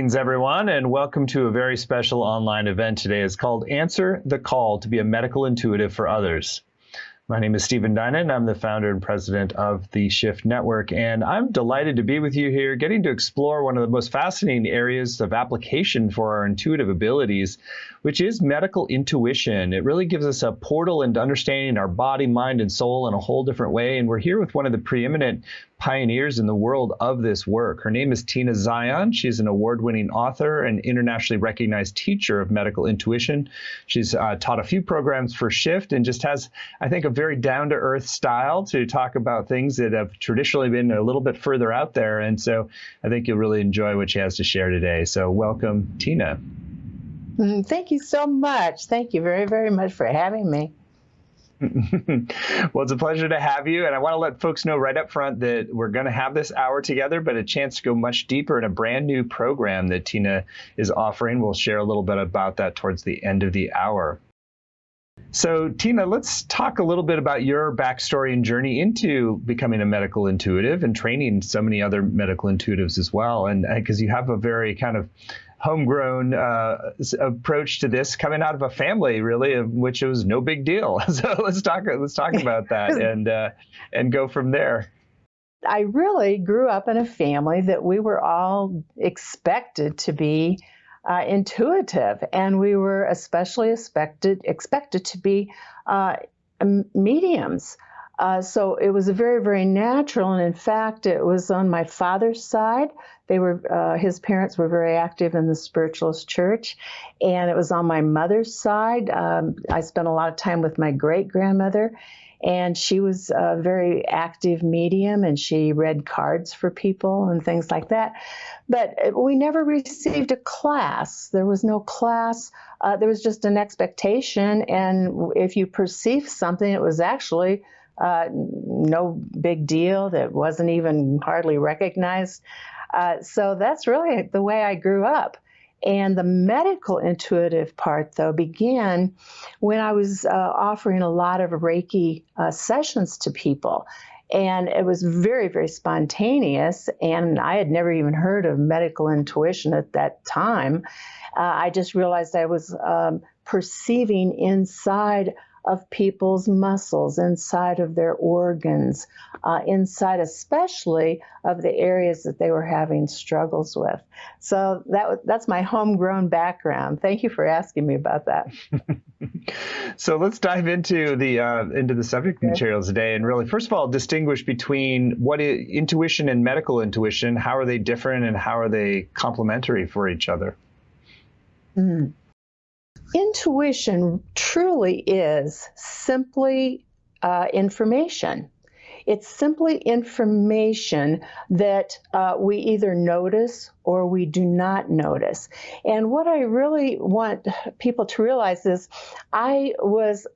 Greetings, everyone, and welcome to a very special online event today. It's called Answer the Call to be a Medical Intuitive for Others. My name is Stephen Dinan. I'm the founder and president of the Shift Network, and I'm delighted to be with you here, getting to explore one of the most fascinating areas of application for our intuitive abilities, which is medical intuition. It really gives us a portal into understanding our body, mind, and soul in a whole different way, and we're here with one of the preeminent pioneers in the world of this work. Her name is Tina Zion. She's an award-winning author and internationally recognized teacher of medical intuition. She's taught a few programs for Shift and just has, I think, a very down-to-earth style to talk about things that have traditionally been a little bit further out there. And so I think you'll really enjoy what she has to share today. So welcome, Tina. Thank you so much. Thank you very, very much for having me. Well, it's a pleasure to have you. And I want to let folks know right up front that we're going to have this hour together, but a chance to go much deeper in a brand new program that Tina is offering. We'll share a little bit about that towards the end of the hour. So, Tina, let's talk a little bit about your backstory and journey into becoming a medical intuitive and training so many other medical intuitives as well. And because you have a very kind of homegrown approach to this, coming out of a family really of which it was no big deal. So let's talk about that and go from there. I really grew up in a family that we were all expected to be intuitive, and we were especially expected to be mediums. So it was very, very natural. And in fact, it was on my father's side. His parents were very active in the spiritualist church. And it was on my mother's side. I spent a lot of time with my great-grandmother, and she was a very active medium, and she read cards for people and things like that. But we never received a class. There was no class. There was just an expectation. And if you perceived something, it was actually no big deal. That wasn't even hardly recognized. So that's really the way I grew up. And the medical intuitive part, though, began when I was offering a lot of Reiki sessions to people. And it was very, very spontaneous. And I had never even heard of medical intuition at that time. I just realized I was perceiving inside of people's muscles, inside of their organs, inside especially of the areas that they were having struggles with. So that's my homegrown background. Thank you for asking me about that. So let's dive into the subject materials today, and really, first of all, distinguish between what is intuition and medical intuition. How are they different, and how are they complementary for each other? Intuition truly is simply information. It's simply information that we either notice or we do not notice. And what I really want people to realize is I was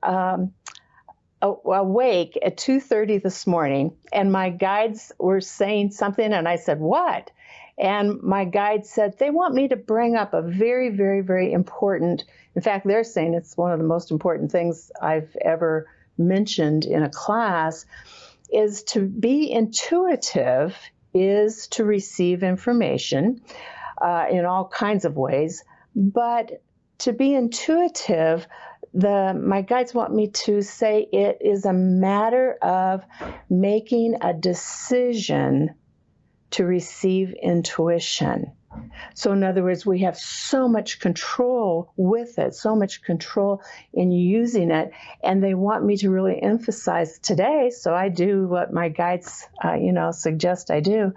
awake at 2:30 this morning, and my guides were saying something, and I said, "What?" And my guide said, they want me to bring up a very, very, very important, in fact, they're saying it's one of the most important things I've ever mentioned in a class, is to be intuitive is to receive information in all kinds of ways. But to be intuitive, my guides want me to say it is a matter of making a decision to receive intuition. So in other words, we have so much control with it, so much control in using it, and they want me to really emphasize today, so I do what my guides suggest I do,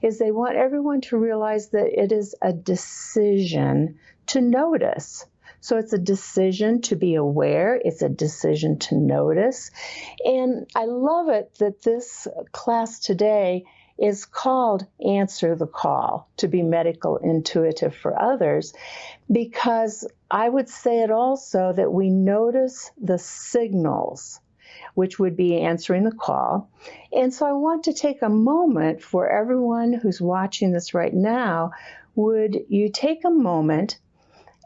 is they want everyone to realize that it is a decision to notice. So it's a decision to be aware. It's a decision to notice. And I love it that this class today is called Answer the Call to be medical intuitive for others, because I would say it also that we notice the signals, which would be answering the call. And so I want to take a moment for everyone who's watching this right now. Would you take a moment,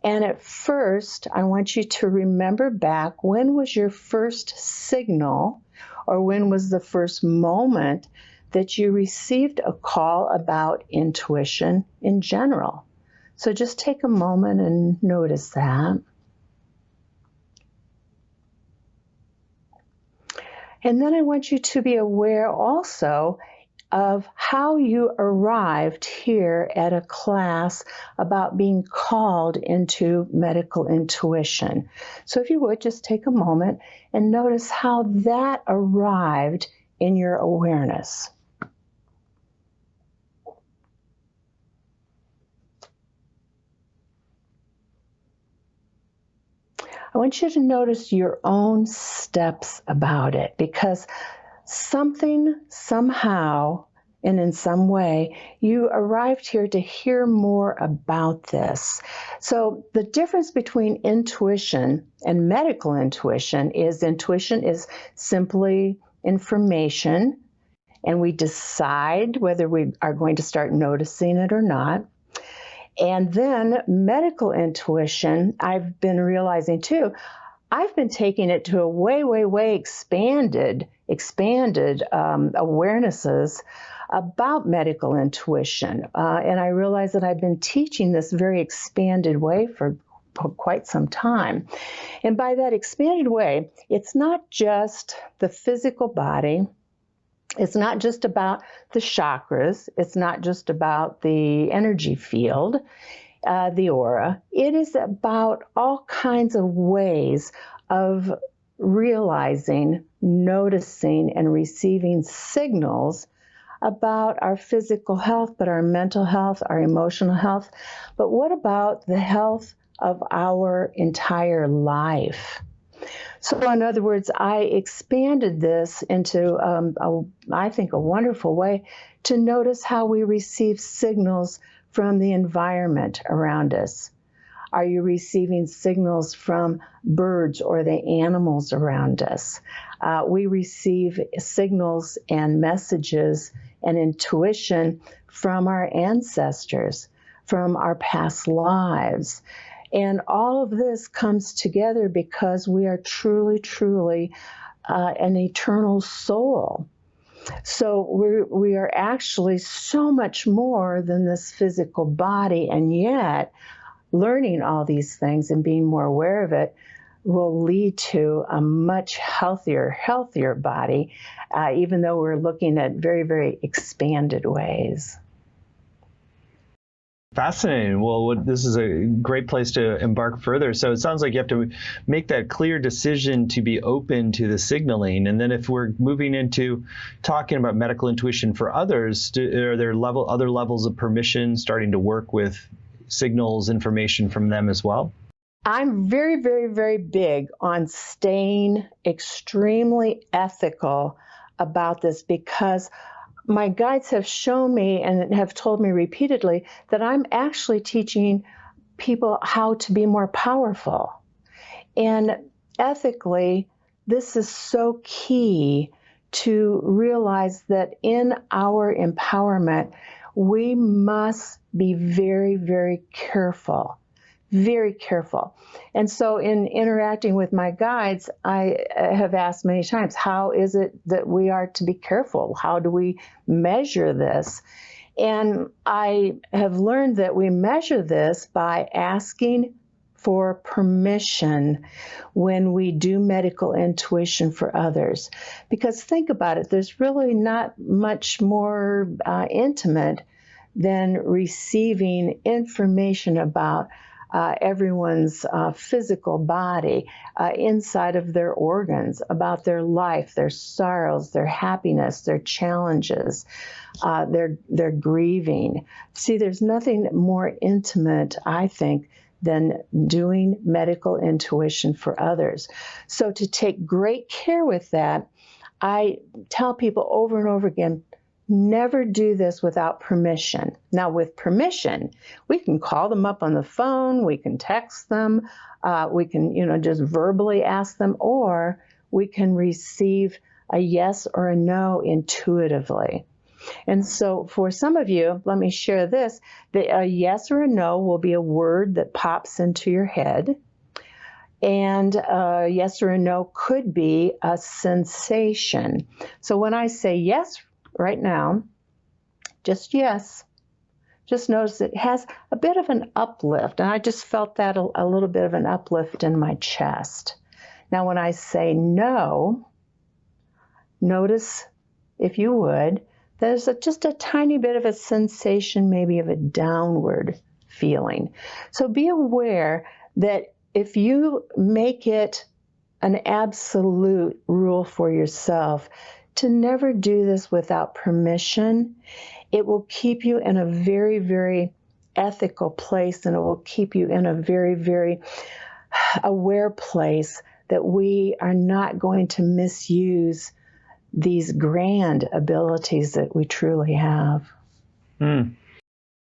and at first I want you to remember back, when was your first signal, or when was the first moment that you received a call about intuition in general? So just take a moment and notice that. And then I want you to be aware also of how you arrived here at a class about being called into medical intuition. So if you would, just take a moment and notice how that arrived in your awareness. I want you to notice your own steps about it, because something, somehow, and in some way, you arrived here to hear more about this. So the difference between intuition and medical intuition is simply information, and we decide whether we are going to start noticing it or not. And then medical intuition, I've been realizing too, I've been taking it to a way expanded awarenesses about medical intuition. And I realize that I've been teaching this very expanded way for quite some time. And by that expanded way, it's not just the physical body. It's not just about the chakras. It's not just about the energy field, the aura. It is about all kinds of ways of realizing, noticing, and receiving signals about our physical health, but our mental health, our emotional health. But what about the health of our entire life? So in other words, I expanded this into, I think, a wonderful way to notice how we receive signals from the environment around us. Are you receiving signals from birds or the animals around us? We receive signals and messages and intuition from our ancestors, from our past lives. And all of this comes together because we are truly an eternal soul. So we are actually so much more than this physical body, and yet learning all these things and being more aware of it will lead to a much healthier body, even though we're looking at very expanded ways. Fascinating. Well, this is a great place to embark further. So it sounds like you have to make that clear decision to be open to the signaling. And then if we're moving into talking about medical intuition for others, are there other levels of permission starting to work with signals, information from them as well? I'm very big on staying extremely ethical about this, because my guides have shown me and have told me repeatedly that I'm actually teaching people how to be more powerful. And ethically, this is so key to realize that in our empowerment, we must be very careful. Very careful. And so in interacting with my guides, I have asked many times, how is it that we are to be careful? How do we measure this? And I have learned that we measure this by asking for permission when we do medical intuition for others. Because think about it, there's really not much more intimate than receiving information about everyone's physical body, inside of their organs, about their life, their sorrows, their happiness, their challenges, their grieving. See, there's nothing more intimate, I think, than doing medical intuition for others. So to take great care with that, I tell people over and over again, never do this without permission. Now, with permission, we can call them up on the phone, we can text them, we can, just verbally ask them, or we can receive a yes or a no intuitively. And so for some of you, let me share this, that a yes or a no will be a word that pops into your head. And a yes or a no could be a sensation. So when I say yes right now, just yes, just notice it has a bit of an uplift. And I just felt that a little bit of an uplift in my chest. Now, when I say no, notice, if you would, there's just a tiny bit of a sensation, maybe of a downward feeling. So be aware that if you make it an absolute rule for yourself to never do this without permission, it will keep you in a very, very ethical place, and it will keep you in a very, very aware place that we are not going to misuse these grand abilities that we truly have.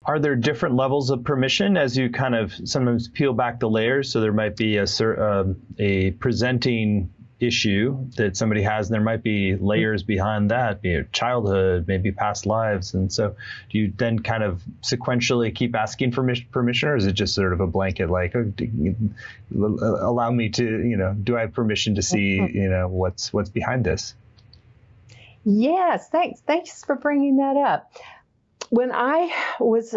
Are there different levels of permission as you kind of sometimes peel back the layers? So there might be a presenting issue that somebody has, and there might be layers behind that, be it childhood, maybe past lives. And so do you then kind of sequentially keep asking for permission, or is it just sort of a blanket, like, oh, allow me to, do I have permission to see, what's behind this? Yes, thanks for bringing that up. When I was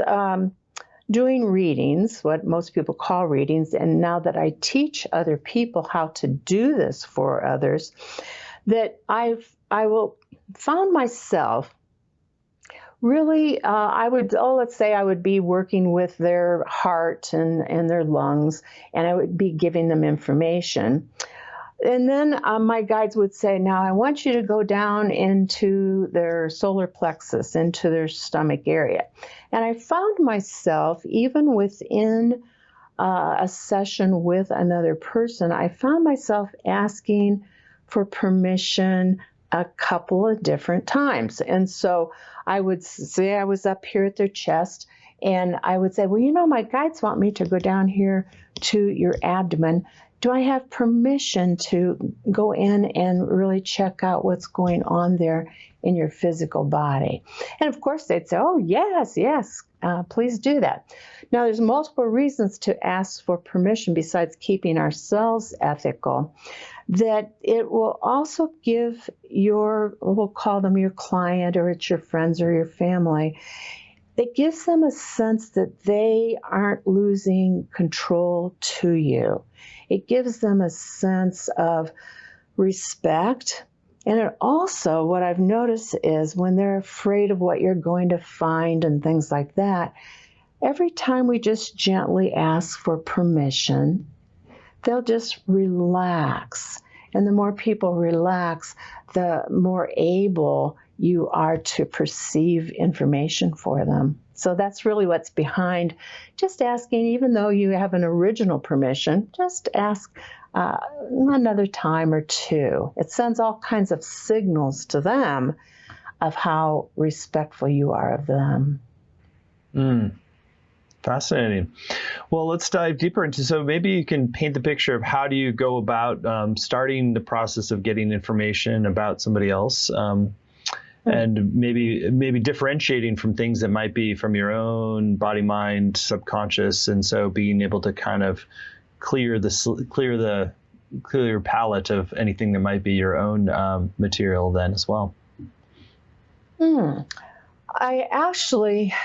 doing readings, what most people call readings, and now that I teach other people how to do this for others, that I found myself really, let's say I would be working with their heart and their lungs, and I would be giving them information. And then my guides would say, now I want you to go down into their solar plexus, into their stomach area. And I found myself, even within a session with another person, I found myself asking for permission a couple of different times. And so I would say I was up here at their chest, and I would say, well, my guides want me to go down here to your abdomen. Do I have permission to go in and really check out what's going on there in your physical body? And of course they'd say, oh, yes, please do that. Now there's multiple reasons to ask for permission besides keeping ourselves ethical, that it will also give we'll call them your client, or it's your friends or your family, it gives them a sense that they aren't losing control to you. It gives them a sense of respect. And it also, what I've noticed is when they're afraid of what you're going to find and things like that, every time we just gently ask for permission, they'll just relax. And the more people relax, the more able you are to perceive information for them. So that's really what's behind just asking, even though you have an original permission, just ask another time or two. It sends all kinds of signals to them of how respectful you are of them. Fascinating. Well, let's dive deeper into, so maybe you can paint the picture of how do you go about starting the process of getting information about somebody else, and maybe differentiating from things that might be from your own body, mind, subconscious, and so being able to kind of clear your palette of anything that might be your own material then as well. I actually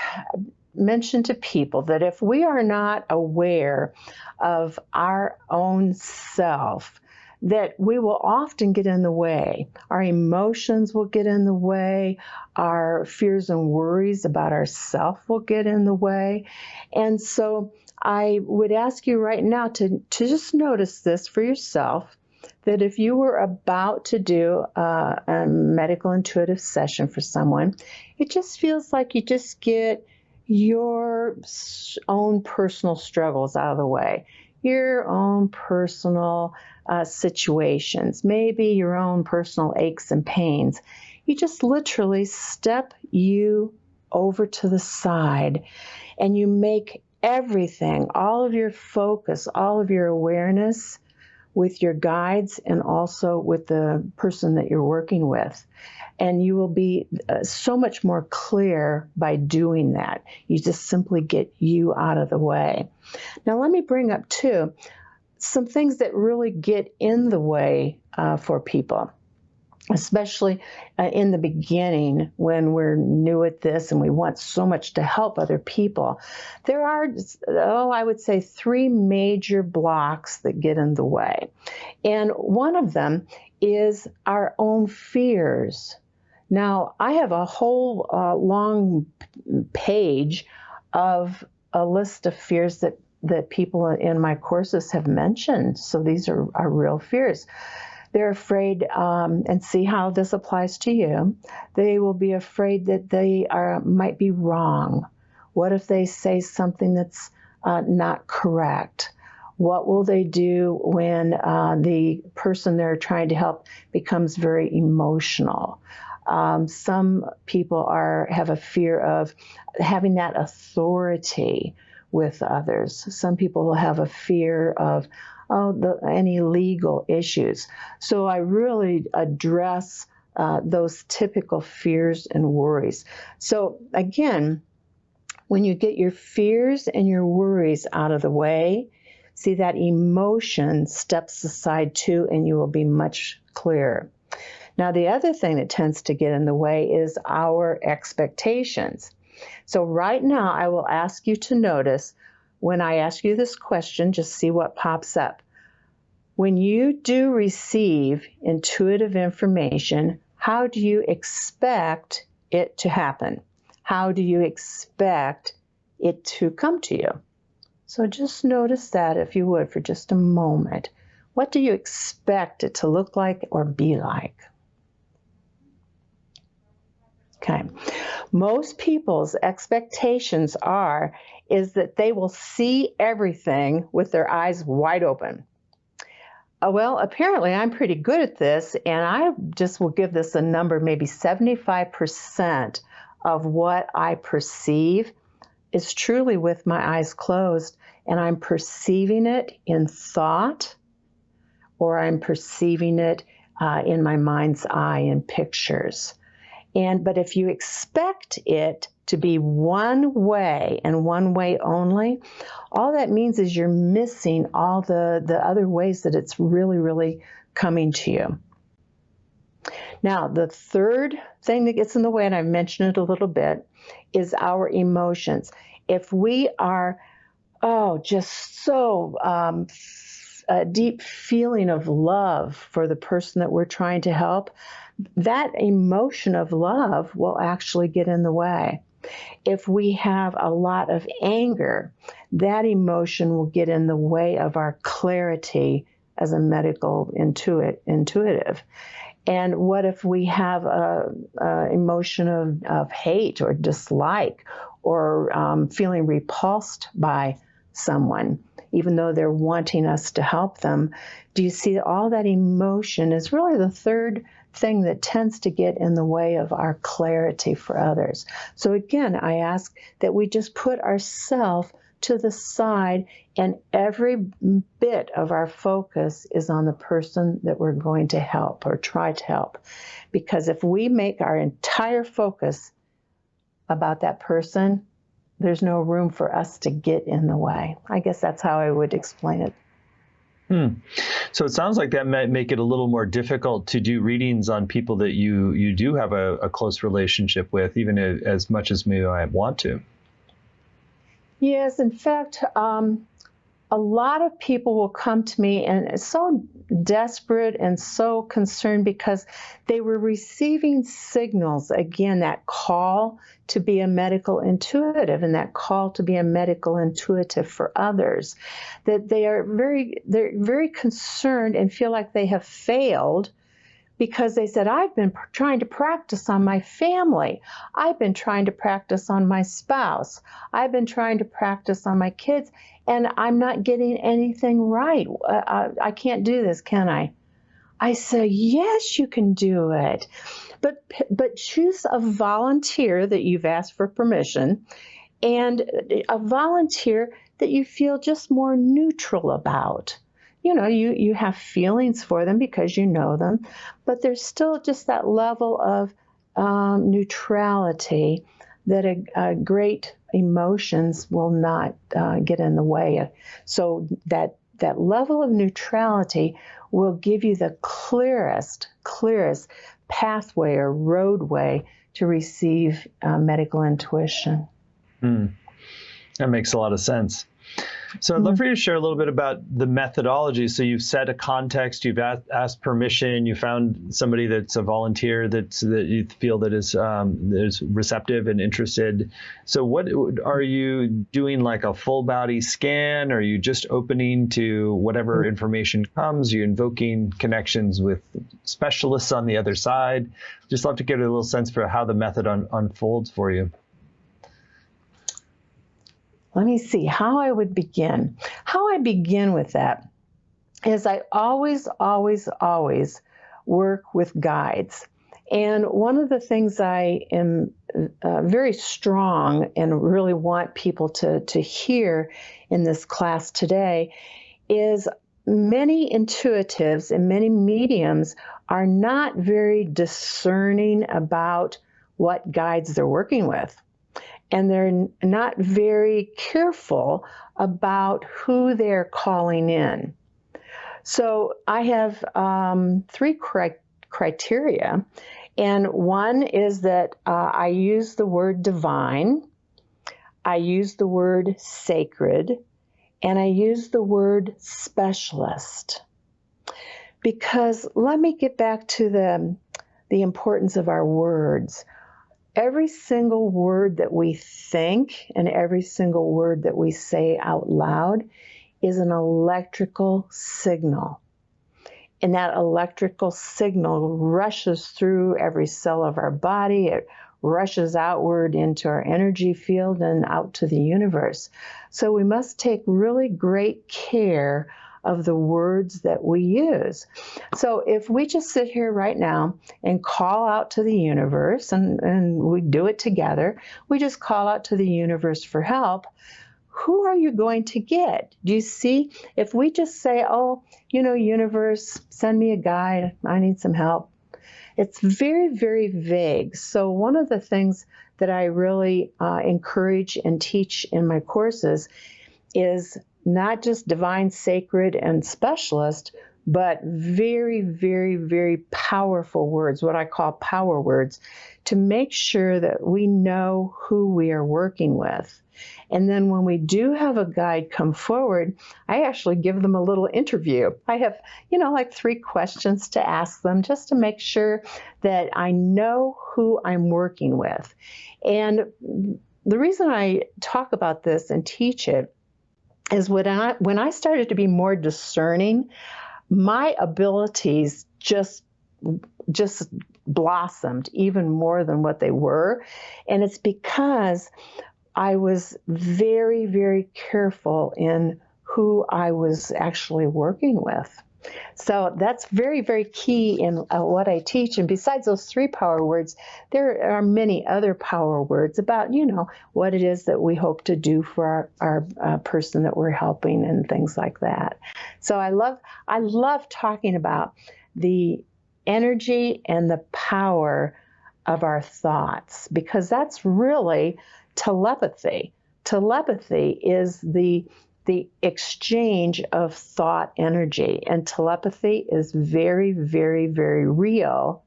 mention to people that if we are not aware of our own self, that we will often get in the way. Our emotions will get in the way. Our fears and worries about ourself will get in the way. And so I would ask you right now to just notice this for yourself, that if you were about to do a medical intuitive session for someone, it just feels like you just get your own personal struggles out of the way, your own personal situations, maybe your own personal aches and pains. You just literally step you over to the side, and you make everything, all of your focus, all of your awareness with your guides and also with the person that you're working with. And you will be so much more clear by doing that. You just simply get you out of the way. Now, let me bring up, too, some things that really get in the way for people. especially in the beginning when we're new at this and we want so much to help other people. There are, I would say 3 major blocks that get in the way. And one of them is our own fears. Now, I have a whole long page of a list of fears that people in my courses have mentioned. So these are real fears. They're afraid, and see how this applies to you. They will be afraid that they might be wrong. What if they say something that's not correct? What will they do when the person they're trying to help becomes very emotional? Some people have a fear of having that authority with others. Some people will have a fear of any legal issues. So I really address those typical fears and worries. So again, when you get your fears and your worries out of the way, see that emotion steps aside too, and you will be much clearer. Now, the other thing that tends to get in the way is our expectations. So right now, I will ask you to notice when I ask you this question, just see what pops up. When you do receive intuitive information, how do you expect it to happen? How do you expect it to come to you? So just notice that, if you would, for just a moment. What do you expect it to look like or be like? Okay. Most people's expectations is that they will see everything with their eyes wide open. Well, apparently I'm pretty good at this, and I just will give this a number, maybe 75% of what I perceive is truly with my eyes closed, and I'm perceiving it in thought, or I'm perceiving it in my mind's eye in pictures. But if you expect it to be one way and one way only, all that means is you're missing all the other ways that it's really, really coming to you. Now, the third thing that gets in the way, and I've mentioned it a little bit, is our emotions. If we are, just so a deep feeling of love for the person that we're trying to help, that emotion of love will actually get in the way. If we have a lot of anger, that emotion will get in the way of our clarity as a medical intuitive. And what if we have a emotion of hate or dislike, or feeling repulsed by someone, even though they're wanting us to help them? Do you see all that emotion is really the third thing that tends to get in the way of our clarity for others? So again, I ask that we just put ourselves to the side, and every bit of our focus is on the person that we're going to help or try to help. Because if we make our entire focus about that person, there's no room for us to get in the way. I guess that's how I would explain it. So it sounds like that might make it a little more difficult to do readings on people that you do have a close relationship with, even as much as maybe I want to. Yes, in fact, a lot of people will come to me and so desperate and so concerned because they were receiving signals, again, that call to be a medical intuitive and that call to be a medical intuitive for others, that they're very concerned and feel like they have failed because they said, I've been trying to practice on my family. I've been trying to practice on my spouse. I've been trying to practice on my kids, and I'm not getting anything right. I can't do this, can I? I say, yes, you can do it. But choose a volunteer that you've asked for permission, and a volunteer that you feel just more neutral about. You know, you have feelings for them because you know them, but there's still just that level of neutrality that a great emotions will not get in the way. So that level of neutrality will give you the clearest pathway or roadway to receive medical intuition. That makes a lot of sense. So I'd love for you to share a little bit about the methodology. So you've set a context, you've asked permission, you found somebody that's a volunteer that you feel that is receptive and interested. So what are you doing, like a full body scan? Are you just opening to whatever information comes? Are you invoking connections with specialists on the other side? Just love to get a little sense for how the method unfolds for you. Let me see how I would begin. How I begin with that is I always work with guides. And one of the things I am very strong and really want people to hear in this class today is many intuitives and many mediums are not very discerning about what guides they're working with. And they're not very careful about who they're calling in. So I have 3 criteria. And one is that I use the word divine, I use the word sacred, and I use the word specialist. Because let me get back to the importance of our words. Every single word that we think and every single word that we say out loud is an electrical signal. And that electrical signal rushes through every cell of our body. It rushes outward into our energy field and out to the universe. So we must take really great care of the words that we use. So if we just sit here right now and call out to the universe, and we do it together, we just call out to the universe for help, who are you going to get? Do you see? If we just say, oh, universe, send me a guide, I need some help. It's very, very vague. So one of the things that I really encourage and teach in my courses is not just divine, sacred, and specialist, but very, very, very powerful words, what I call power words, to make sure that we know who we are working with. And then when we do have a guide come forward, I actually give them a little interview. I have, like 3 questions to ask them just to make sure that I know who I'm working with. And the reason I talk about this and teach it is when I started to be more discerning, my abilities just blossomed even more than what they were. And it's because I was very, very careful in who I was actually working with. So that's very, very key in what I teach. And besides those 3 power words, there are many other power words about, what it is that we hope to do for our person that we're helping and things like that. So I love talking about the energy and the power of our thoughts, because that's really telepathy. Telepathy is the exchange of thought energy, and telepathy is very, very, very real.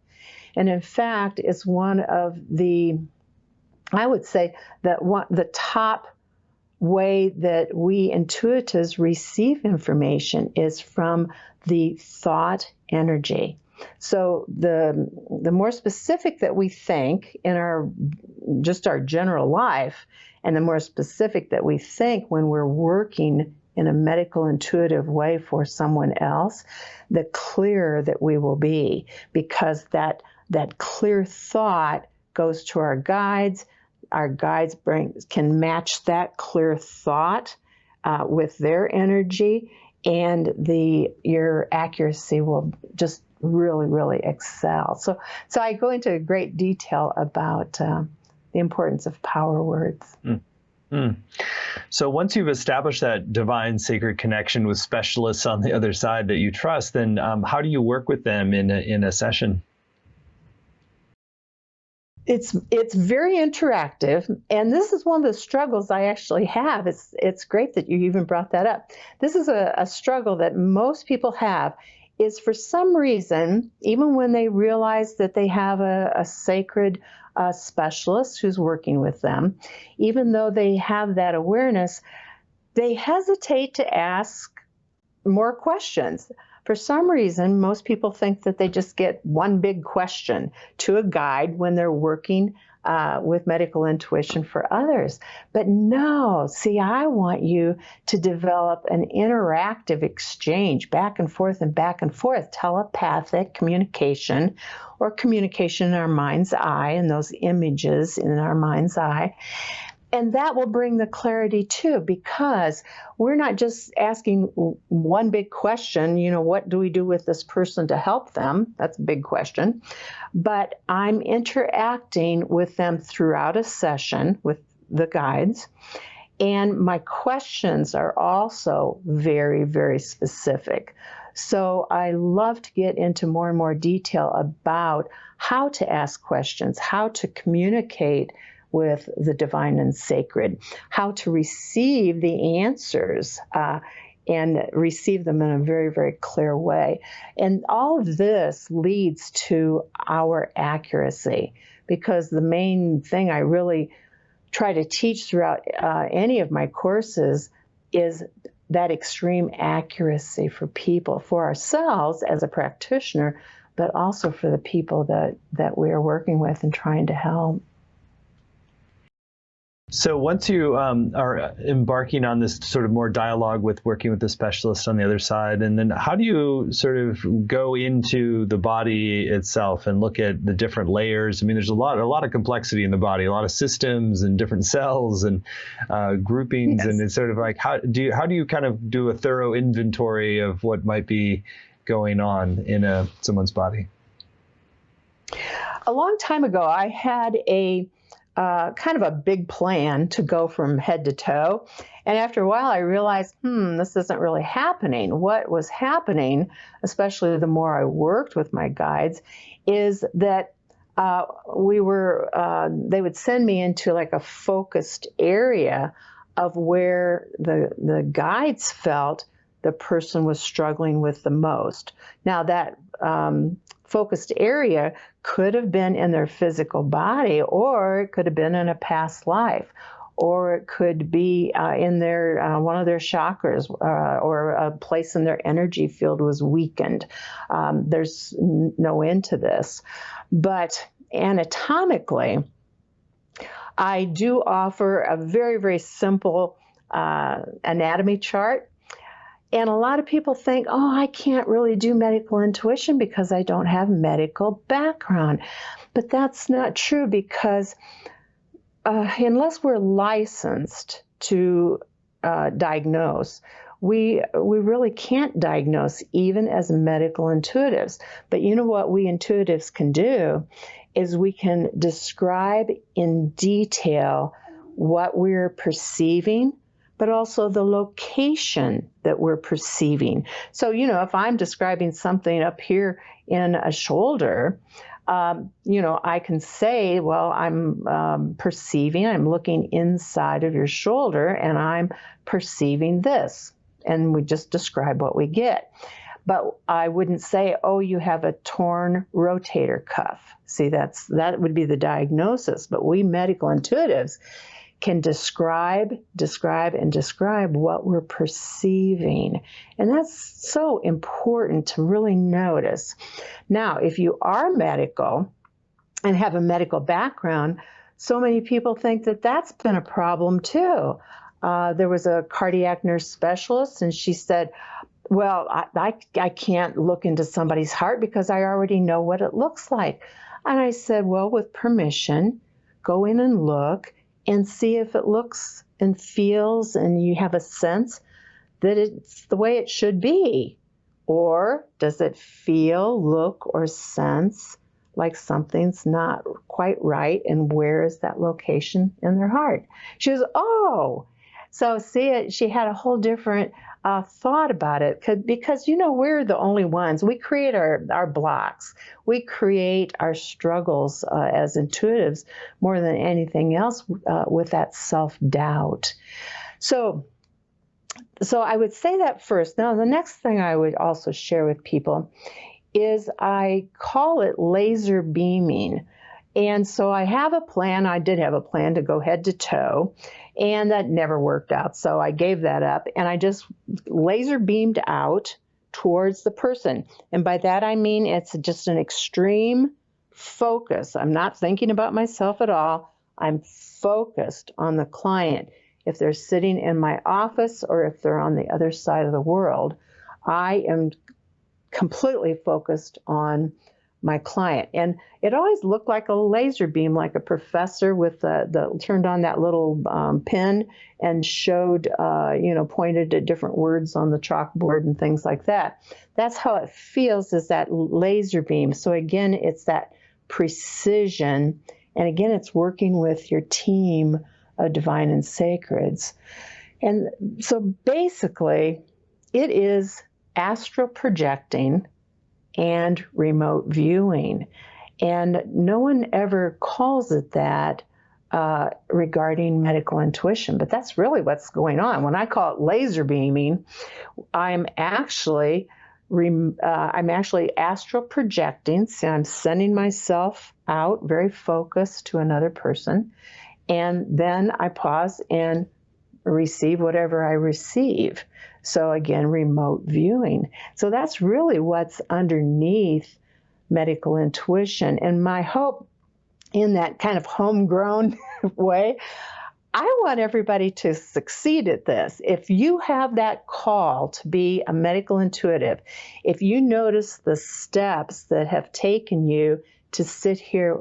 And in fact, it's one of I would say that the top way that we intuitives receive information is from the thought energy. So the more specific that we think in our general life, and the more specific that we think when we're working in a medical intuitive way for someone else, the clearer that we will be, because that clear thought goes to our guides. Our guides can match that clear thought with their energy, and your accuracy will just really, really excel. So I go into great detail about the importance of power words. So once you've established that divine sacred connection with specialists on the other side that you trust, then how do you work with them in a session? It's very interactive, and this is one of the struggles I actually have. It's great that you even brought that up. This is a struggle that most people have, is for some reason, even when they realize that they have a sacred specialist who's working with them, even though they have that awareness, they hesitate to ask more questions. For some reason, most people think that they just get one big question to a guide when they're working with medical intuition for others. But no, see, I want you to develop an interactive exchange back and forth, telepathic communication, or communication in our mind's eye, and those images in our mind's eye. And that will bring the clarity too, because we're not just asking one big question, what do we do with this person to help them? That's a big question. But I'm interacting with them throughout a session with the guides. And my questions are also very, very specific. So I love to get into more and more detail about how to ask questions, how to communicate with the divine and sacred, how to receive the answers and receive them in a very, very clear way. And all of this leads to our accuracy, because the main thing I really try to teach throughout any of my courses is that extreme accuracy for people, for ourselves as a practitioner, but also for the people that we are working with and trying to help. So once you are embarking on this sort of more dialogue with working with the specialist on the other side, and then how do you sort of go into the body itself and look at the different layers? I mean, there's a lot of complexity in the body, a lot of systems and different cells and groupings, yes. And it's sort of like how do you kind of do a thorough inventory of what might be going on in someone's body? A long time ago, I had a kind of a big plan to go from head to toe. And after a while, I realized, this isn't really happening. What was happening, especially the more I worked with my guides, is that they would send me into like a focused area of where the guides felt the person was struggling with the most. Now that focused area could have been in their physical body, or it could have been in a past life, or it could be in their one of their chakras, or a place in their energy field was weakened. There's no end to this. But anatomically, I do offer a very, very simple anatomy chart. And a lot of people think, I can't really do medical intuition because I don't have medical background. But that's not true, because unless we're licensed to diagnose, we really can't diagnose even as medical intuitives. But you know what we intuitives can do is we can describe in detail what we're perceiving, but also the location that we're perceiving. So, if I'm describing something up here in a shoulder, I can say, well, I'm perceiving, I'm looking inside of your shoulder, and I'm perceiving this. And we just describe what we get. But I wouldn't say, you have a torn rotator cuff. See, that would be the diagnosis. But we medical intuitives can describe what we're perceiving. And that's so important to really notice. Now, if you are medical and have a medical background, so many people think that that's been a problem too. There was a cardiac nurse specialist, and she said, well, I can't look into somebody's heart because I already know what it looks like. And I said, well, with permission, go in and look and see if it looks and feels and you have a sense that it's the way it should be. Or does it feel, look, or sense like something's not quite right, and where is that location in their heart? She goes, So see, she had a whole different thought about it, because we're the only ones. We create our blocks. We create our struggles as intuitives more than anything else with that self-doubt. So So I would say that first. Now, the next thing I would also share with people is I call it laser beaming. And so I have a plan. I did have a plan to go head to toe, and that never worked out. So I gave that up, and I just laser beamed out towards the person. And by that, I mean it's just an extreme focus. I'm not thinking about myself at all. I'm focused on the client. If they're sitting in my office or if they're on the other side of the world, I am completely focused on my client. And it always looked like a laser beam, like a professor with the turned on that little pen and showed, pointed at different words on the chalkboard and things like that. That's how it feels, is that laser beam. So again, it's that precision. And again, it's working with your team of divine and sacreds. And so basically, it is astral projecting and remote viewing. And no one ever calls it that regarding medical intuition, but that's really what's going on. When I call it laser beaming, I'm actually astral projecting. So I'm sending myself out very focused to another person, and then I pause and receive whatever I receive. So again, remote viewing. So that's really what's underneath medical intuition. And my hope, in that kind of homegrown way, I want everybody to succeed at this. If you have that call to be a medical intuitive, if you notice the steps that have taken you to sit here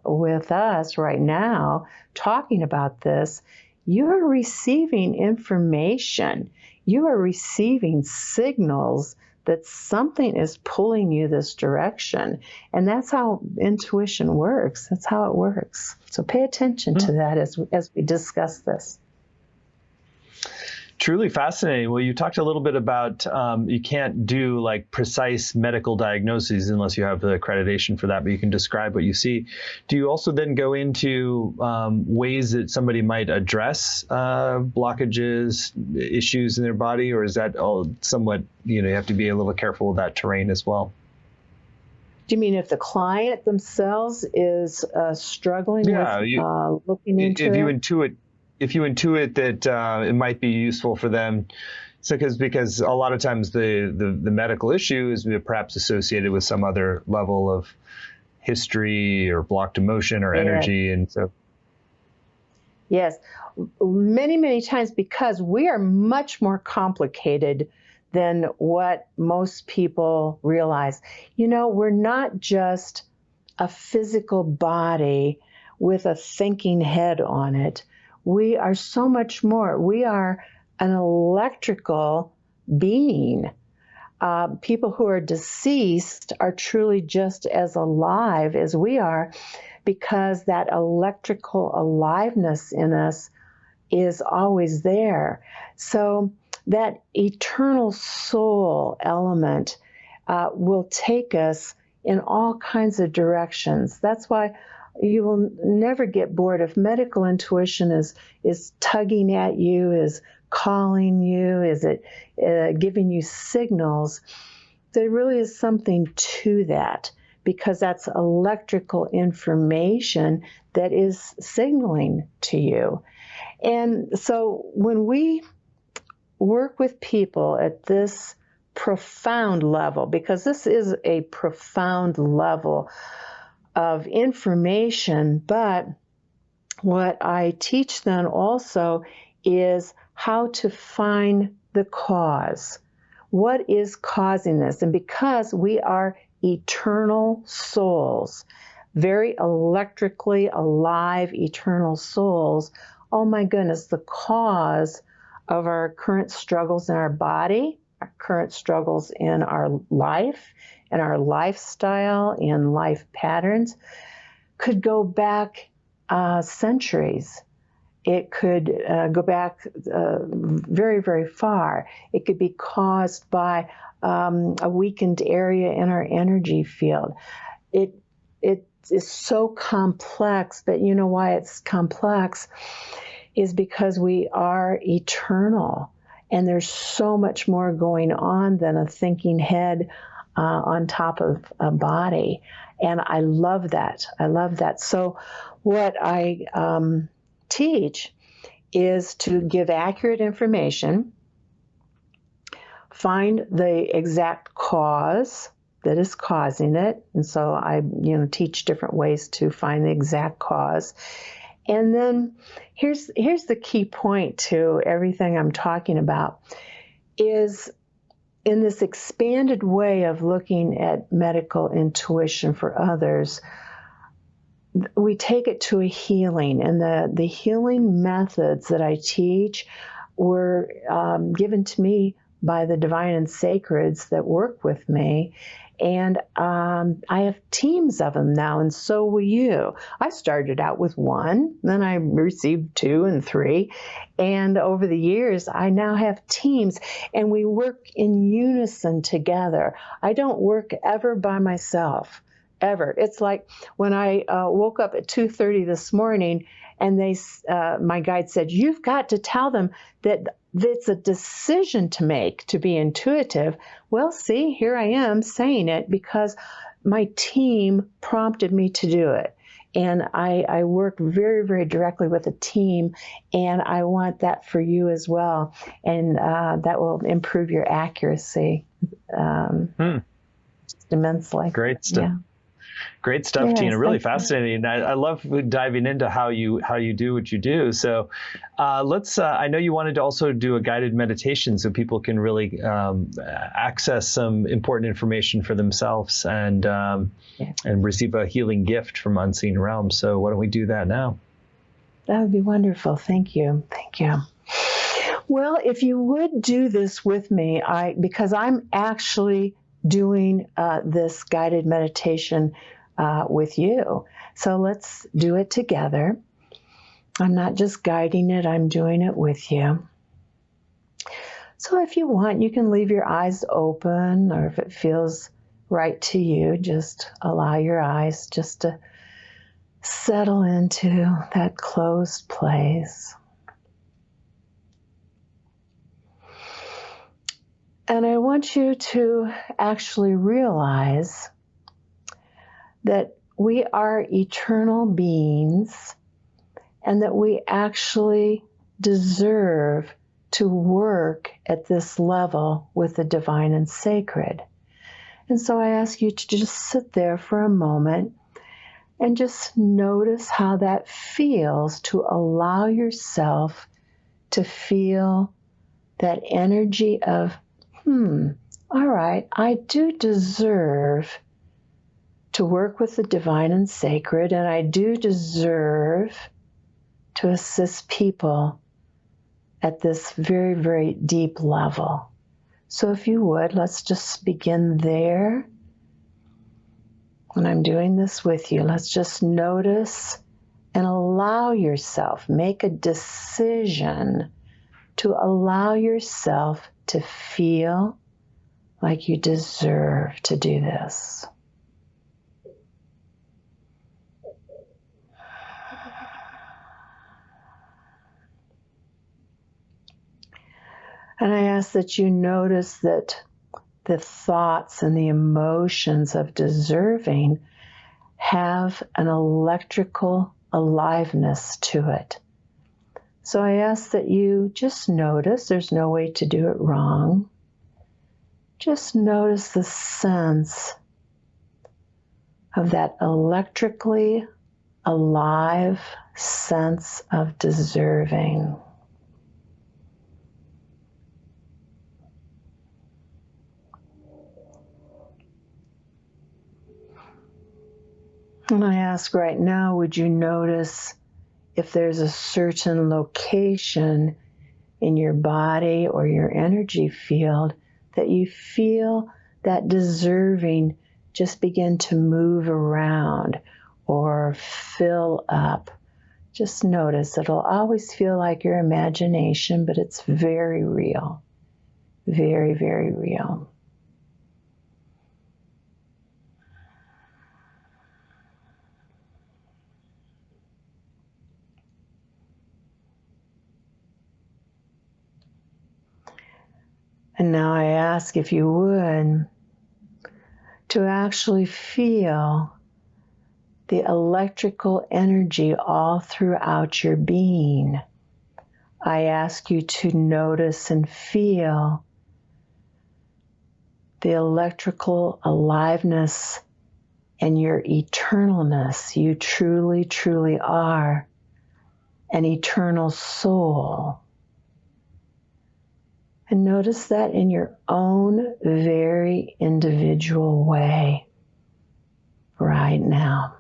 with us right now talking about this, you are receiving information. You are receiving signals that something is pulling you this direction. And that's how intuition works. That's how it works. So pay attention to that as we discuss this. Truly fascinating. Well, you talked a little bit about you can't do like precise medical diagnoses unless you have the accreditation for that, but you can describe what you see. Do you also then go into ways that somebody might address blockages, issues in their body, or is that all somewhat, you have to be a little careful with that terrain as well? Do you mean if the client themselves is struggling with looking into it? If you intuit that it might be useful for them, so because a lot of times the medical issue is perhaps associated with some other level of history or blocked emotion or energy, and so. Yes, many, many times, because we are much more complicated than what most people realize. We're not just a physical body with a thinking head on it. We are so much more. We are an electrical being. People who are deceased are truly just as alive as we are, because that electrical aliveness in us is always there. So that eternal soul element will take us in all kinds of directions. That's why you will never get bored. If medical intuition is tugging at you, is calling you, is it giving you signals, there really is something to that, because that's electrical information that is signaling to you. And so when we work with people at this profound level, because this is a profound level of information, but what I teach them also is how to find the cause. What is causing this? And because we are eternal souls, very electrically alive eternal souls, oh my goodness, the cause of our current struggles in our body, our current struggles in our life, and our lifestyle, in life patterns, could go back centuries. It could go back very, very far. It could be caused by a weakened area in our energy field. It is so complex, but you know why it's complex is because we are eternal. And there's so much more going on than a thinking head on top of a body. And I love that. I love that. So what I teach is to give accurate information, find the exact cause that is causing it. And so I, teach different ways to find the exact cause. And then here's the key point to everything I'm talking about is in this expanded way of looking at medical intuition for others, we take it to a healing. And the healing methods that I teach were given to me by the divine and sacreds that work with me. And I have teams of them now, and so will you. I started out with one, then I received 2 and 3. And over the years, I now have teams, and we work in unison together. I don't work ever by myself, ever. It's like when I woke up at 2:30 this morning, and my guide said, "You've got to tell them that it's a decision to make to be intuitive." Well, see, here I am saying it because my team prompted me to do it. And I work very, very directly with a team, and I want that for you as well. And that will improve your accuracy just immensely. Great stuff. Yeah. Great stuff, Yes, Tina. Really fascinating. I love diving into how you do what you do. So let's. I know you wanted to also do a guided meditation so people can really access some important information for themselves and receive a healing gift from unseen realms. So why don't we do that now? That would be wonderful. Thank you. Thank you. Well, if you would do this with me, because I'm actually doing this guided meditation with you. So let's do it together. I'm not just guiding it, I'm doing it with you. So if you want, you can leave your eyes open, or if it feels right to you, just allow your eyes just to settle into that closed place. And I want you to actually realize that we are eternal beings and that we actually deserve to work at this level with the divine and sacred. And so I ask you to just sit there for a moment and just notice how that feels to allow yourself to feel that energy of, all right, I do deserve to work with the divine and sacred, and I do deserve to assist people at this very, very deep level. So if you would, let's just begin there. When I'm doing this with you, let's just notice and allow yourself, make a decision to allow yourself to feel like you deserve to do this. And I ask that you notice that the thoughts and the emotions of deserving have an electrical aliveness to it. So I ask that you just notice, there's no way to do it wrong. Just notice the sense of that electrically alive sense of deserving. And I ask right now, would you notice if there's a certain location in your body or your energy field that you feel that deserving just begin to move around or fill up? Just notice it'll always feel like your imagination, but it's very real. Very, very real. And now I ask if you would to actually feel the electrical energy all throughout your being. I ask you to notice and feel the electrical aliveness and your eternalness. You truly, truly are an eternal soul. And notice that in your own very individual way right now.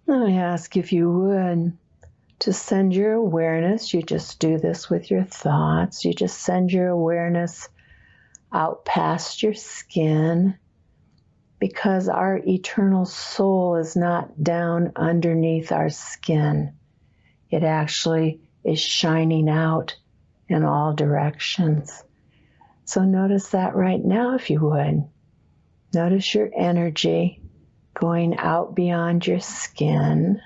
I ask if you would to send your awareness. You just do this with your thoughts. You just send your awareness out past your skin, because our eternal soul is not down underneath our skin. It actually is shining out in all directions. So notice that right now, if you would. Notice your energy going out beyond your skin.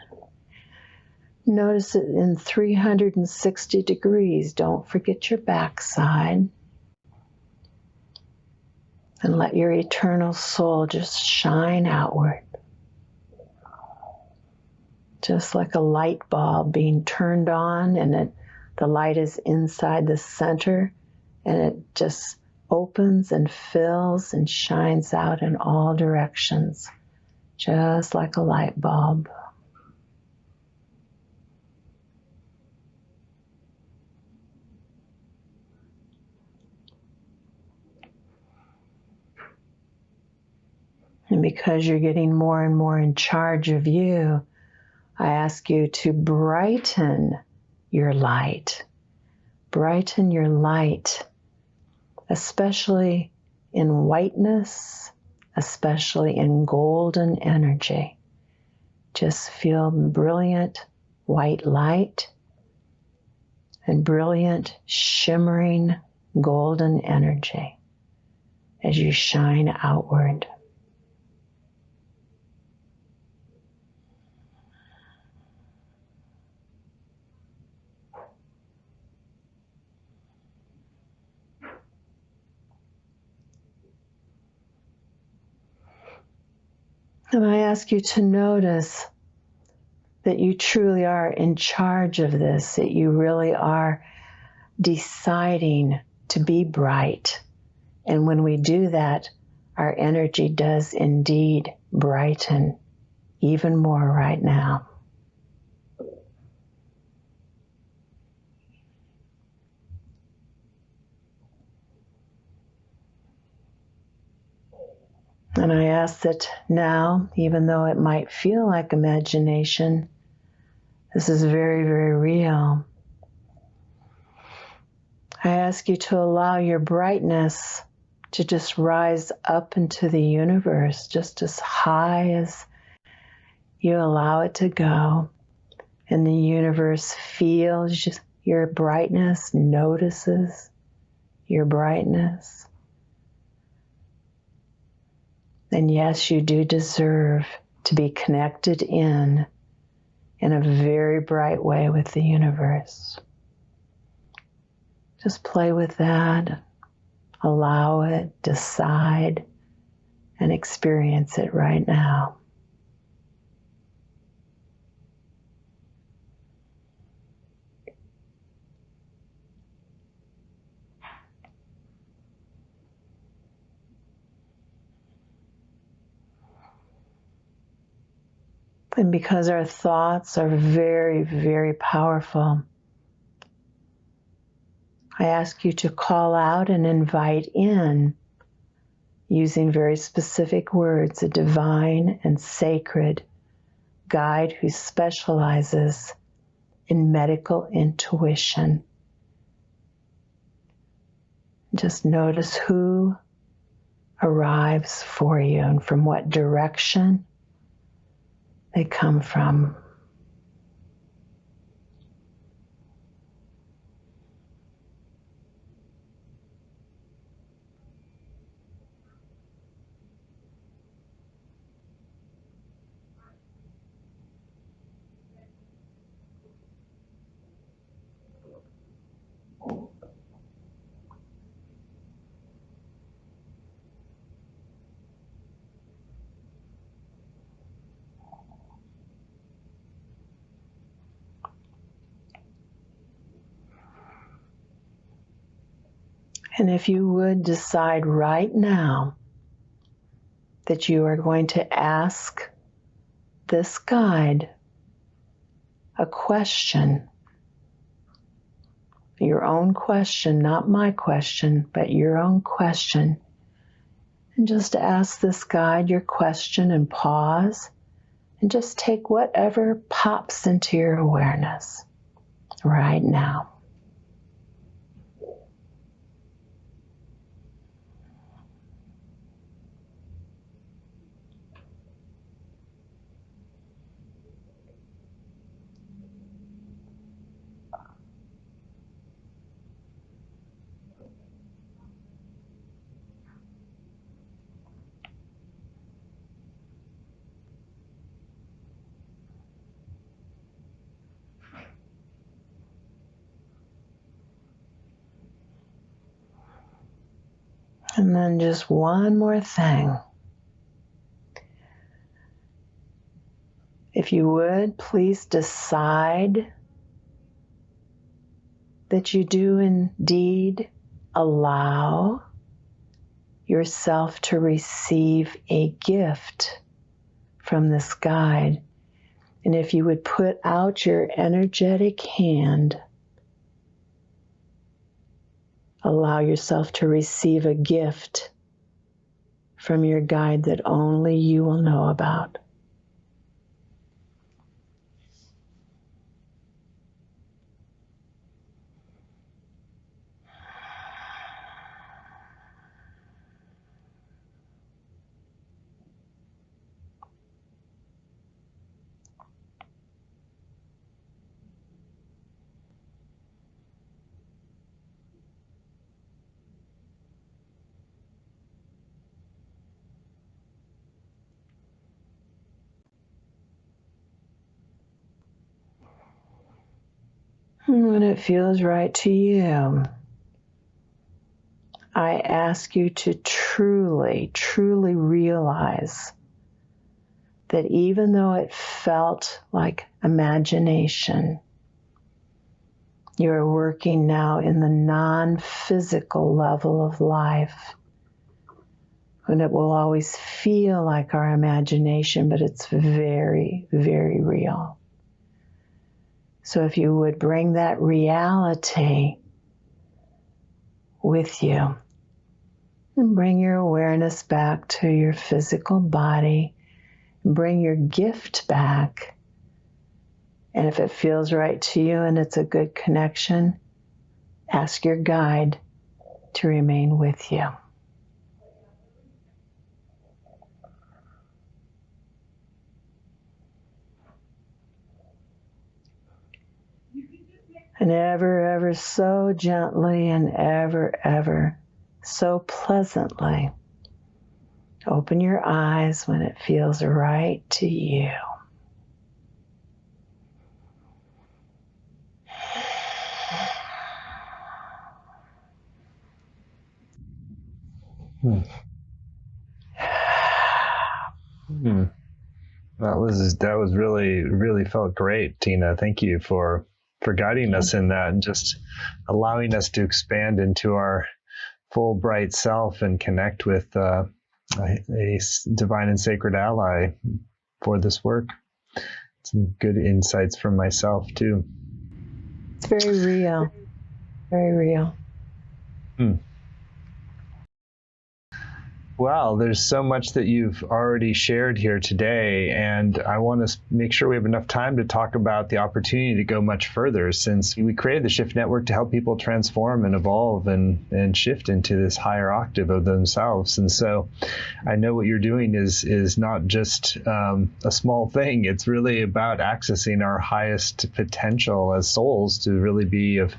Notice it in 360 degrees. Don't forget your backside. And let your eternal soul just shine outward. Just like a light bulb being turned on, and the light is inside the center, and it just opens and fills and shines out in all directions, just like a light bulb. And because you're getting more and more in charge of you, I ask you to brighten your light. Brighten your light, especially in whiteness, especially in golden energy. Just feel brilliant white light and brilliant shimmering golden energy as you shine outward. And I ask you to notice that you truly are in charge of this, that you really are deciding to be bright. And when we do that, our energy does indeed brighten even more right now. And I ask that now, even though it might feel like imagination, this is very, very real. I ask you to allow your brightness to just rise up into the universe, just as high as you allow it to go. And the universe feels your brightness, notices your brightness. And yes, you do deserve to be connected in a very bright way with the universe. Just play with that, allow it, decide, and experience it right now. And because our thoughts are very, very powerful, I ask you to call out and invite in, using very specific words, a divine and sacred guide who specializes in medical intuition. Just notice who arrives for you and from what direction they come from. And if you would decide right now that you are going to ask this guide a question, your own question, not my question, but your own question. And just ask this guide your question and pause and just take whatever pops into your awareness right now. And then just one more thing. If you would, please decide that you do indeed allow yourself to receive a gift from this guide. And if you would put out your energetic hand, allow yourself to receive a gift from your guide that only you will know about. And when it feels right to you, I ask you to truly, truly realize that even though it felt like imagination, you're working now in the non-physical level of life. And it will always feel like our imagination, but it's very, very real. So if you would bring that reality with you and bring your awareness back to your physical body, bring your gift back. And if it feels right to you and it's a good connection, ask your guide to remain with you. And ever so gently and ever so pleasantly, open your eyes when it feels right to you. That was really felt great, Tina. Thank you for guiding us in that and just allowing us to expand into our full bright self and connect with a divine and sacred ally for this work. Some good insights from myself too. It's very real. Very real. Well, there's so much that you've already shared here today, and I want to make sure we have enough time to talk about the opportunity to go much further, since we created the Shift Network to help people transform and evolve and shift into this higher octave of themselves. And so I know what you're doing is not just a small thing. It's really about accessing our highest potential as souls to really be of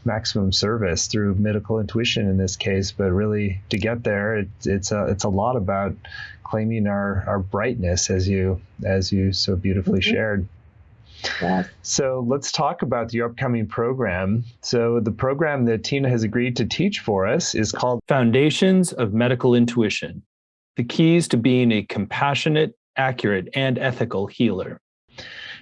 maximum service through medical intuition in this case, but really to get there, it's a lot about claiming our brightness, as you so beautifully shared. Yes. So let's talk about your upcoming program. So the program that Tina has agreed to teach for us is called Foundations of Medical Intuition: The Keys to Being a Compassionate, Accurate, and Ethical Healer.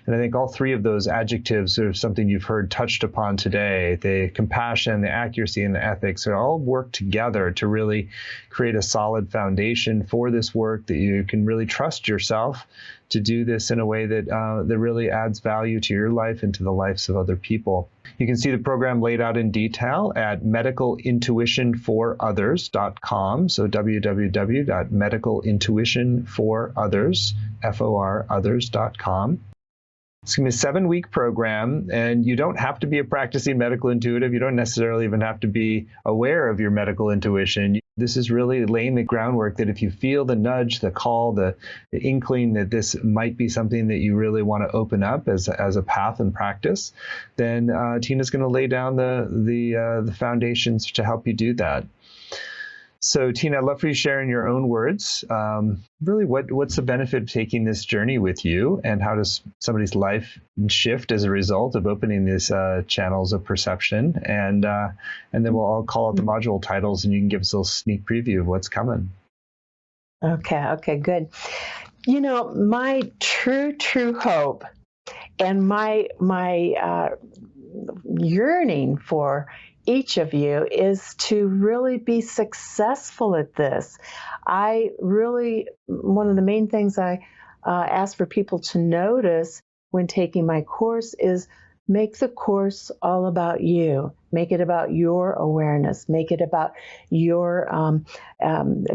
And I think all three of those adjectives are something you've heard touched upon today. The compassion, the accuracy, and the ethics are all work together to really create a solid foundation for this work, that you can really trust yourself to do this in a way that that really adds value to your life and to the lives of other people. You can see the program laid out in detail at medicalintuitionforothers.com. So www.medicalintuitionforothers.com. It's going to be a 7-week program, and you don't have to be a practicing medical intuitive. You don't necessarily even have to be aware of your medical intuition. This is really laying the groundwork that if you feel the nudge, the call, the inkling that this might be something that you really want to open up as a path and practice, then Tina's going to lay down the foundations to help you do that. So, Tina, I'd love for you to share in your own words, really what's the benefit of taking this journey with you, and how does somebody's life shift as a result of opening these channels of perception? And then we'll all call out the module titles, and you can give us a little sneak preview of what's coming. Okay, good. You know, my true hope and my yearning for each of you is to really be successful at this. One of the main things I ask for people to notice when taking my course is make the course all about you. Make it about your awareness. Make it about your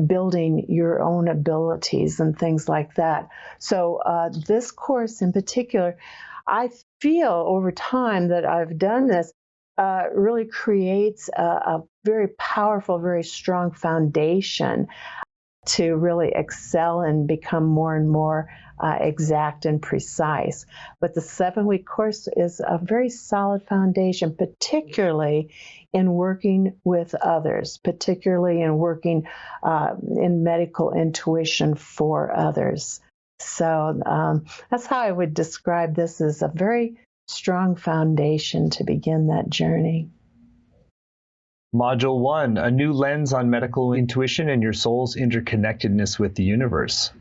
building your own abilities and things like that. So this course in particular, I feel over time that I've done this, really creates a very powerful, very strong foundation to really excel and become more and more exact and precise. But the 7-week course is a very solid foundation, particularly in working with others, particularly in working in medical intuition for others. So that's how I would describe this as a very strong foundation to begin that journey. Module 1, a new lens on medical intuition and your soul's interconnectedness with the universe.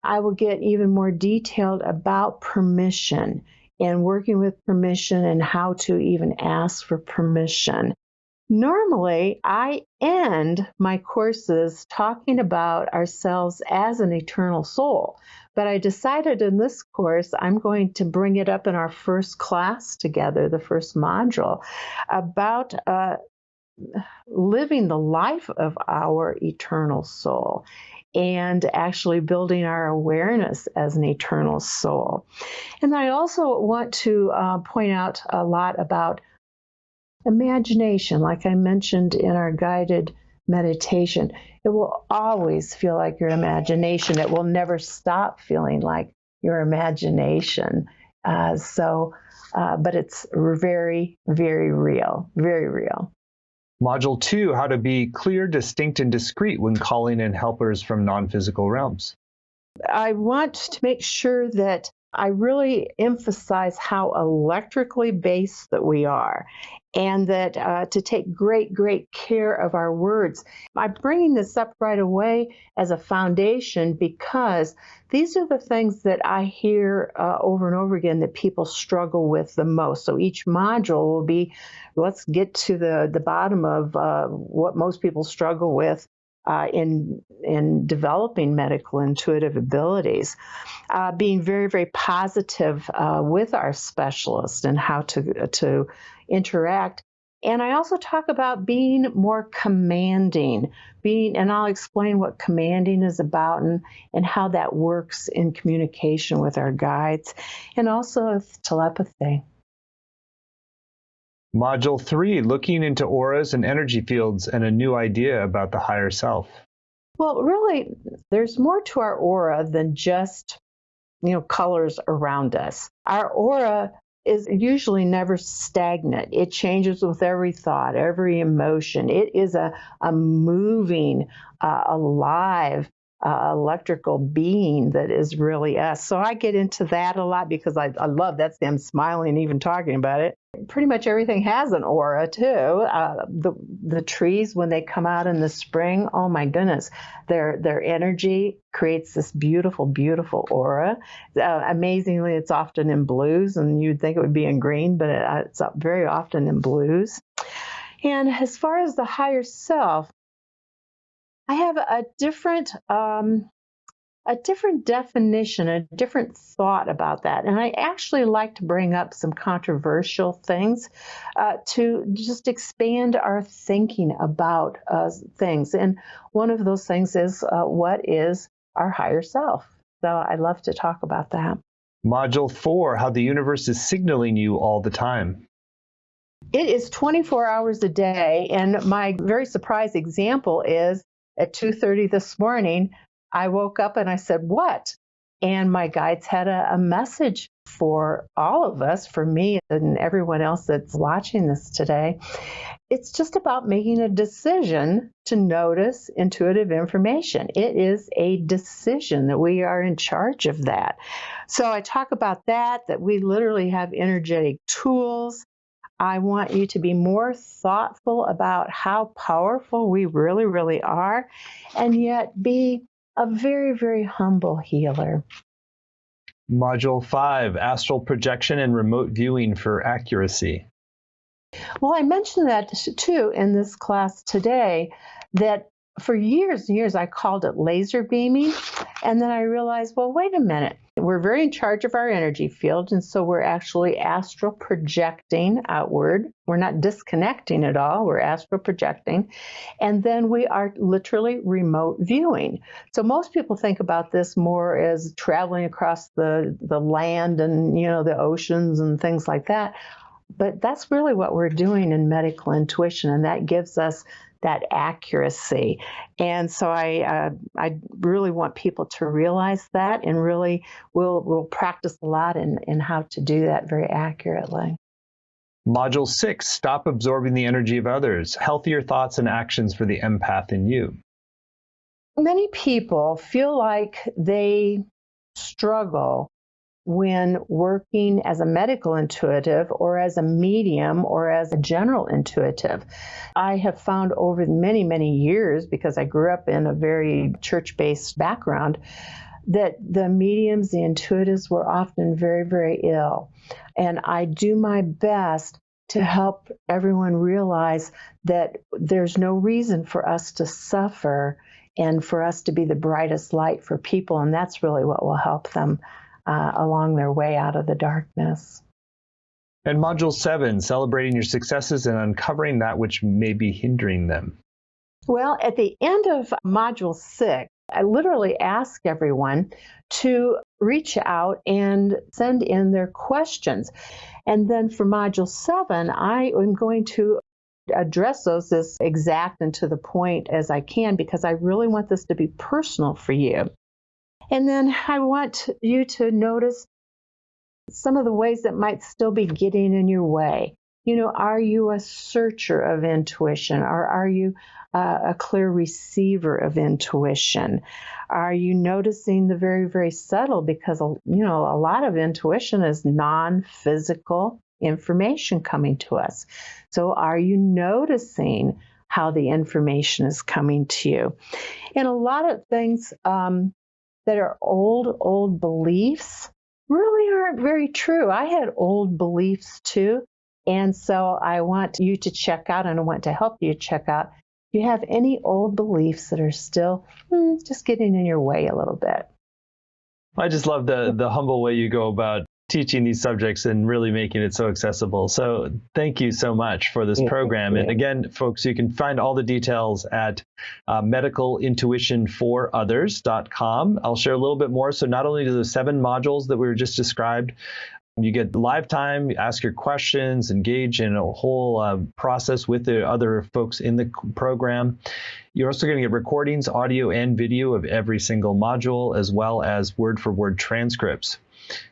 I will get even more detailed about permission and working with permission and how to even ask for permission. Normally, I end my courses talking about ourselves as an eternal soul, but I decided in this course I'm going to bring it up in our first class together, the first module, about living the life of our eternal soul and actually building our awareness as an eternal soul. And I also want to point out a lot about imagination. Like I mentioned in our guided meditation, it will always feel like your imagination. It will never stop feeling like your imagination. But it's very, very real, very real. Module 2, how to be clear, distinct, and discreet when calling in helpers from non-physical realms. I want to make sure that I really emphasize how electrically based that we are, and that to take great care of our words. I'm bringing this up right away as a foundation because these are the things that I hear over and over again that people struggle with the most. So each module will be, let's get to the bottom of what most people struggle with in developing medical intuitive abilities, being very, very positive with our specialist and how to interact. And I also talk about being more commanding, and I'll explain what commanding is about and how that works in communication with our guides, and also with telepathy. Module 3, looking into auras and energy fields and a new idea about the higher self. Well, really, there's more to our aura than just, colors around us. Our aura is usually never stagnant. It changes with every thought, every emotion. It is a moving, alive electrical being that is really us. So I get into that a lot because I love that. I'm smiling even talking about it. Pretty much everything has an aura too. The trees, when they come out in the spring, oh my goodness, their energy creates this beautiful, beautiful aura. Amazingly, it's often in blues, and you'd think it would be in green, but it's very often in blues. And as far as the higher self, I have a different definition, a different thought about that. And I actually like to bring up some controversial things to just expand our thinking about things. And one of those things is what is our higher self? So I love to talk about that. Module 4, how the universe is signaling you all the time. It is 24 hours a day. And my very surprised example is at 2:30 this morning, I woke up and I said, what? And my guides had a message for all of us, for me and everyone else that's watching this today. It's just about making a decision to notice intuitive information. It is a decision that we are in charge of that. So I talk about that we literally have energetic tools. I want you to be more thoughtful about how powerful we really, really are, and yet be a very, very humble healer. Module 5, astral projection and remote viewing for accuracy. Well, I mentioned that too in this class today, that for years and years I called it laser beaming. And then I realized, well, wait a minute. We're very in charge of our energy field. And so we're actually astral projecting outward. We're not disconnecting at all. We're astral projecting. And then we are literally remote viewing. So most people think about this more as traveling across the land and, the oceans and things like that. But that's really what we're doing in medical intuition. And that gives us that accuracy. And so I really want people to realize that, and really we'll practice a lot in how to do that very accurately. Module 6, stop absorbing the energy of others, healthier thoughts and actions for the empath in you. Many people feel like they struggle when working as a medical intuitive or as a medium or as a general intuitive. I have found over many, many years, because I grew up in a very church-based background, that the mediums, the intuitives, were often very, very ill. And I do my best to help everyone realize that there's no reason for us to suffer and for us to be the brightest light for people. And that's really what will help them along their way out of the darkness. And Module 7, celebrating your successes and uncovering that which may be hindering them. Well, at the end of Module 6, I literally ask everyone to reach out and send in their questions. And then for Module 7, I am going to address those as exact and to the point as I can, because I really want this to be personal for you. And then I want you to notice some of the ways that might still be getting in your way. Are you a searcher of intuition, or are you a clear receiver of intuition? Are you noticing the very, very subtle? Because, a lot of intuition is non-physical information coming to us. So are you noticing how the information is coming to you? And a lot of things that are old beliefs really aren't very true. I had old beliefs too. And so I want you to check out, and I want to help you check out, if you have any old beliefs that are still just getting in your way a little bit. I just love the humble way you go about teaching these subjects and really making it so accessible. So thank you so much for this program. And again, folks, you can find all the details at medicalintuitionforothers.com. I'll share a little bit more. So not only do the 7 modules that we were just described, you get live time, ask your questions, engage in a whole process with the other folks in the program. You're also going to get recordings, audio and video of every single module, as well as word-for-word transcripts.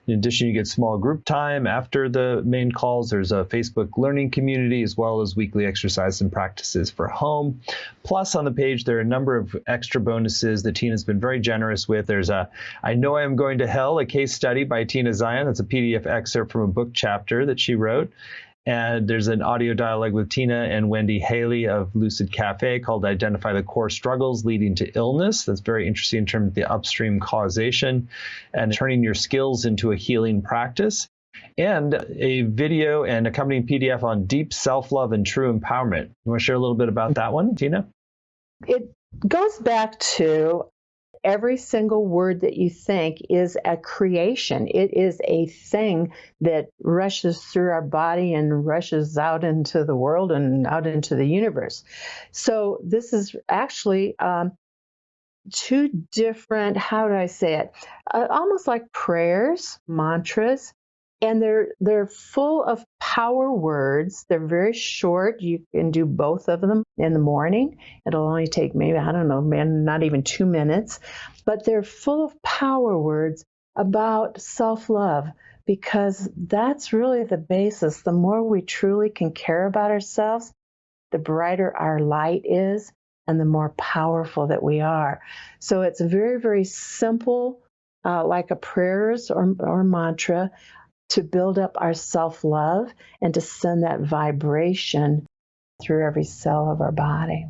In addition, you get small group time after the main calls. There's a Facebook learning community, as well as weekly exercise and practices for home. Plus, on the page, there are a number of extra bonuses that Tina's been very generous with. There's a I Know I Am Going to Hell, a case study by Tina Zion. That's a PDF excerpt from a book chapter that she wrote. And there's an audio dialogue with Tina and Wendy Haley of Lucid Cafe called Identify the Core Struggles Leading to Illness. That's very interesting in terms of the upstream causation and turning your skills into a healing practice. And a video and accompanying PDF on deep self-love and true empowerment. You want to share a little bit about that one, Tina? It goes back to every single word that you think is a creation. It is a thing that rushes through our body and rushes out into the world and out into the universe. So this is actually two different, how do I say it? Almost like prayers, mantras. And they're full of power words. They're very short. You can do both of them in the morning. It'll only take maybe, I don't know, not even 2 minutes. But they're full of power words about self-love, because that's really the basis. The more we truly can care about ourselves, the brighter our light is and the more powerful that we are. So it's very, very simple, like a prayers or mantra, to build up our self-love and to send that vibration through every cell of our body.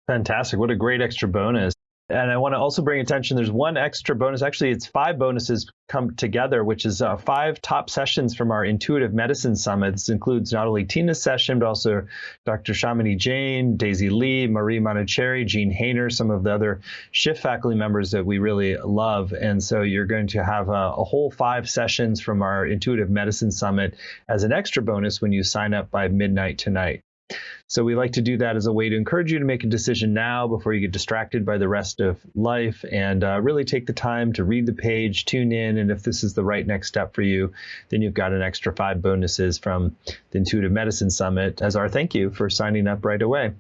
Fantastic. What a great extra bonus. And I want to also bring attention, there's one extra bonus. Actually, it's 5 bonuses come together, which is 5 top sessions from our Intuitive Medicine Summit. This includes not only Tina's session, but also Dr. Shamini Jain, Daisy Lee, Marie Monticelli, Jean Hayner, some of the other Shift faculty members that we really love. And so you're going to have a whole 5 sessions from our Intuitive Medicine Summit as an extra bonus when you sign up by midnight tonight. So we like to do that as a way to encourage you to make a decision now before you get distracted by the rest of life, and really take the time to read the page, tune in, and if this is the right next step for you, then you've got an extra 5 bonuses from the Intuitive Medicine Summit as our thank you for signing up right away.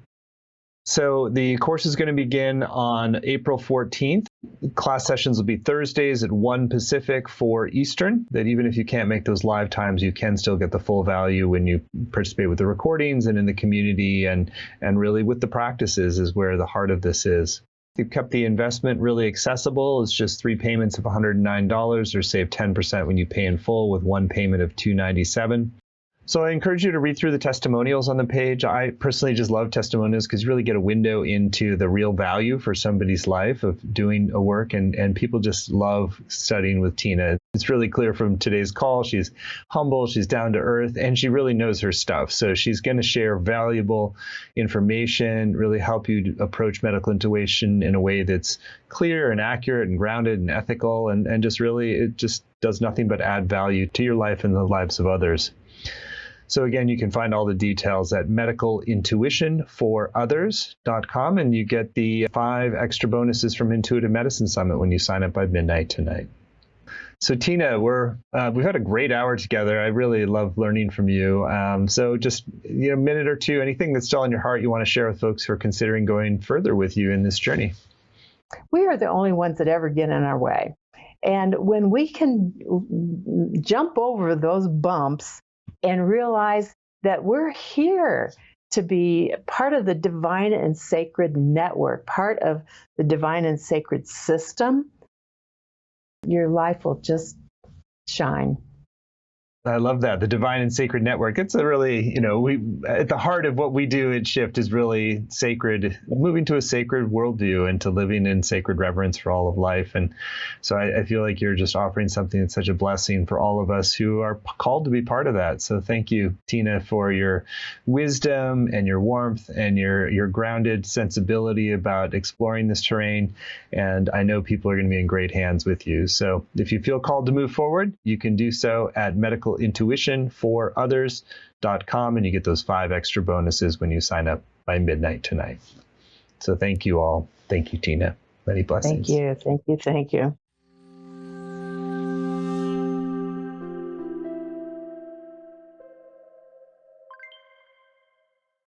So the course is going to begin on April 14th. Class sessions will be Thursdays at 1 Pacific, 4 Eastern. That even if you can't make those live times, you can still get the full value when you participate with the recordings and in the community, and really with the practices is where the heart of this is. We've kept the investment really accessible. It's just 3 payments of $109, or save 10% when you pay in full with 1 payment of $297. So I encourage you to read through the testimonials on the page. I personally just love testimonials because you really get a window into the real value for somebody's life of doing a work, and people just love studying with Tina. It's really clear from today's call. She's humble, she's down to earth, and she really knows her stuff. So she's going to share valuable information, really help you to approach medical intuition in a way that's clear and accurate and grounded and ethical, and just really, it just does nothing but add value to your life and the lives of others. So again, you can find all the details at medicalintuitionforothers.com, and you get the 5 extra bonuses from Intuitive Medicine Summit when you sign up by midnight tonight. So Tina, we've had a great hour together. I really love learning from you. So just a minute or two, anything that's still on your heart you want to share with folks who are considering going further with you in this journey? We are the only ones that ever get in our way. And when we can jump over those bumps and realize that we're here to be part of the divine and sacred network, part of the divine and sacred system, your life will just shine. I love that. The divine and sacred network. It's a really, we at the heart of what we do at Shift is really sacred, moving to a sacred worldview and to living in sacred reverence for all of life. And so I feel like you're just offering something that's such a blessing for all of us who are called to be part of that. So thank you, Tina, for your wisdom and your warmth and your grounded sensibility about exploring this terrain. And I know people are going to be in great hands with you. So if you feel called to move forward, you can do so at medicalintuitionforothers.com, and you get those 5 extra bonuses when you sign up by midnight tonight. So thank you all. Thank you, Tina. Many blessings. Thank you. Thank you. Thank you.